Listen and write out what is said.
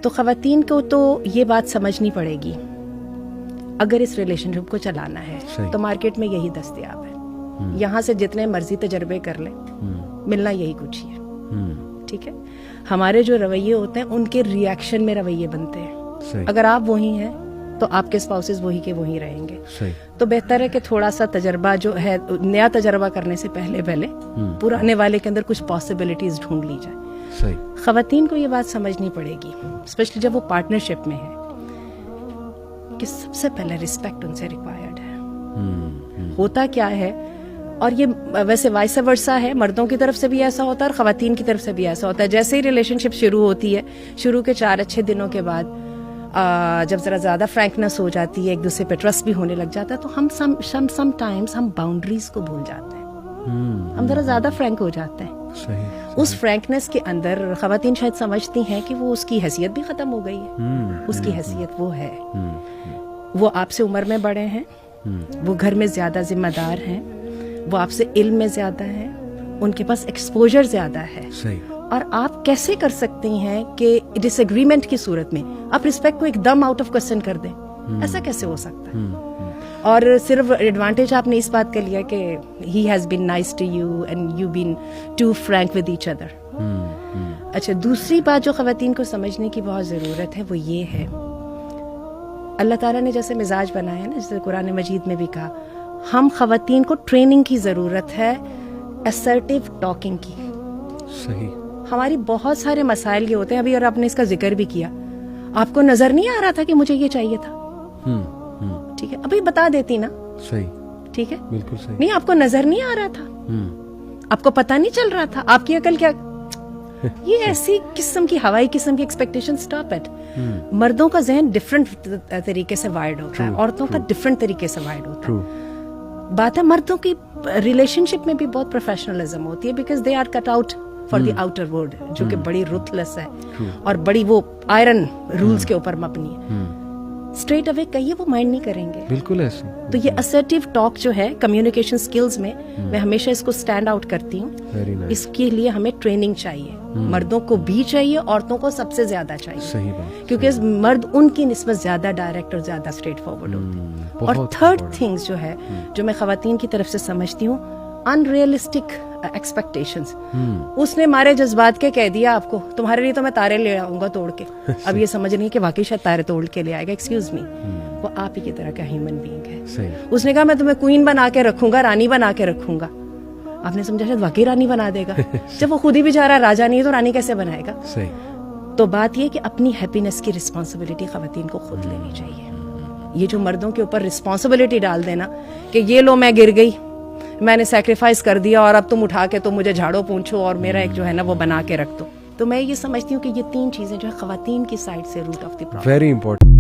تو خواتین کو تو یہ بات سمجھنی پڑے گی اگر اس ریلیشن شپ کو چلانا ہے تو مارکیٹ میں یہی دستیاب ہے. یہاں سے جتنے مرضی تجربے کر لیں ملنا یہی کچھ ہی ہے. ٹھیک ہے, ہمارے جو رویے ہوتے ہیں ان کے ریئیکشن میں رویے بنتے ہیں. اگر آپ وہی ہیں تو آپ کے اسپاؤسز وہی کے وہی رہیں گے. تو بہتر ہے کہ تھوڑا سا تجربہ جو ہے, نیا تجربہ کرنے سے پہلے پرانے والے کے اندر کچھ پاسبلٹیز ڈھونڈ لی جائے. خواتین کو یہ بات سمجھنی پڑے گی اسپیشلی جب وہ پارٹنرشپ میں ہے کہ سب سے پہلے رسپیکٹ ان سے ریکوائرڈ ہے. ہوتا کیا ہے, اور یہ ویسے وائس ورسا ہے, مردوں کی طرف سے بھی ایسا ہوتا ہے اور خواتین کی طرف سے بھی ایسا ہوتا ہے. جیسے ہی ریلیشن شپ شروع ہوتی ہے, شروع کے 4 اچھے دنوں کے بعد جب ذرا زیادہ فرینکنس ہو جاتی ہے, ایک دوسرے پہ ٹرسٹ بھی ہونے لگ جاتا ہے, تو ہم سم ٹائمز ہم باؤنڈریز کو بھول جاتے ہیں. ہم ذرا زیادہ فرینک ہو جاتے ہیں. اس فرینکنس کے اندر خواتین شاید سمجھتی ہیں کہ وہ اس کی حیثیت بھی ختم ہو گئی ہے. اس کی حیثیت وہ ہے, وہ آپ سے عمر میں بڑے ہیں, وہ گھر میں زیادہ ذمہ دار ہیں, وہ آپ سے علم میں زیادہ ہیں, ان کے پاس ایکسپوجر زیادہ ہے. اور آپ کیسے کر سکتی ہیں کہ ڈس ایگریمنٹ کی صورت میں آپ رسپیکٹ کو ایک دم آؤٹ آف کوسچن کر دیں؟ ایسا کیسے ہو سکتا ہے؟ اور صرف ایڈوانٹیج آپ نے اس بات کا لیا کہ ہی he's been nice to you and you been too frank with each other. اچھا, دوسری بات جو خواتین کو سمجھنے کی بہت ضرورت ہے وہ یہ ہے, اللہ تعالیٰ نے جیسے مزاج بنایا ہے نا, جیسے قرآن مجید میں بھی کہا, ہم خواتین کو ٹریننگ کی ضرورت ہے اسرٹیو ٹاکنگ کی. صحیح. ہماری بہت سارے مسائل یہ ہوتے ہیں, ابھی اور آپ نے اس کا ذکر بھی کیا, آپ کو نظر نہیں آ رہا تھا کہ مجھے یہ چاہیے تھا, ٹھیک ہے, ابھی بتا دیتی نا. صحیح. ٹھیک ہے, بالکل صحیح. نہیں آپ کو نظر نہیں آ رہا تھا, آپ کو پتہ نہیں چل رہا تھا, آپ کی عقل کیا, یہ ایسی قسم کی ہوائی قسم کی ایکسپیکٹیشن اسٹاپ اٹ. مردوں کا ذہن ڈفرینٹ طریقے سے وائرڈ ہوتا ہے, عورتوں کا ڈفرینٹ طریقے سے وائرڈ ہوتا ہے. بات ہے مردوں کی ریلیشن شپ میں بھی بہت پروفیشنلزم ہوتی ہے, because they are cut out for the outer world, جو کہ بڑی رuthless ہے اور بڑی وہ آئرن رولز کے اوپر مبنی ہے. اسٹریٹ اوے کہیے وہ مائنڈ نہیں کریں گے. بالکل ایسے. تو یہ اسرٹیو ٹاک جو ہے کمیونیکیشن اسکلز میں ہمیشہ اس کو اسٹینڈ آؤٹ کرتی ہوں. اس کے لیے ہمیں ٹریننگ چاہیے, مردوں کو بھی چاہیے, عورتوں کو سب سے زیادہ چاہیے. صحیح بات. کیونکہ مرد ان کی نسبت زیادہ ڈائریکٹ اور زیادہ اسٹریٹ فارورڈ ہوتے ہیں. اور تھرڈ تھنگس جو ہے جو میں خواتین کی طرف سے سمجھتی ہوں, ان ریئلسٹک ایکسپیکٹیشنز. اس نے ہمارے جذبات کے کہہ دیا آپ کو, تمہارے لیے تو میں تارے لے آؤں گا توڑ کے, اب یہ سمجھ نہیں کہ واقعی شاید تارے توڑ کے لے آئے گا. ایکسکیوز می, وہ آپ ہی کی طرح کا ہیومن بینگ ہے. اس نے کہا میں تمہیں کوئین بنا کے رکھوں گا, رانی بنا کے رکھوں گا. آپ نے سمجھا شاید واقعی رانی بنا دے گا, جب وہ خود ہی بیچارہ راجا نہیں ہے تو رانی کیسے بنائے گا. تو بات یہ کہ اپنی ہیپینس کی رسپانسبلٹی خواتین کو خود لینی چاہیے. یہ جو مردوں کے اوپر رسپانسبلٹی ڈال دینا کہ یہ لو میں گر گئی, میں نے سیکریفائس کر دیا اور اب تم اٹھا کے تم مجھے جھاڑو پونچھو اور میرا ایک جو ہے نا وہ بنا کے رکھ دو, تو میں یہ سمجھتی ہوں کہ یہ 3 چیزیں جو ہے خواتین کی سائڈ سے root of the problem. Very important.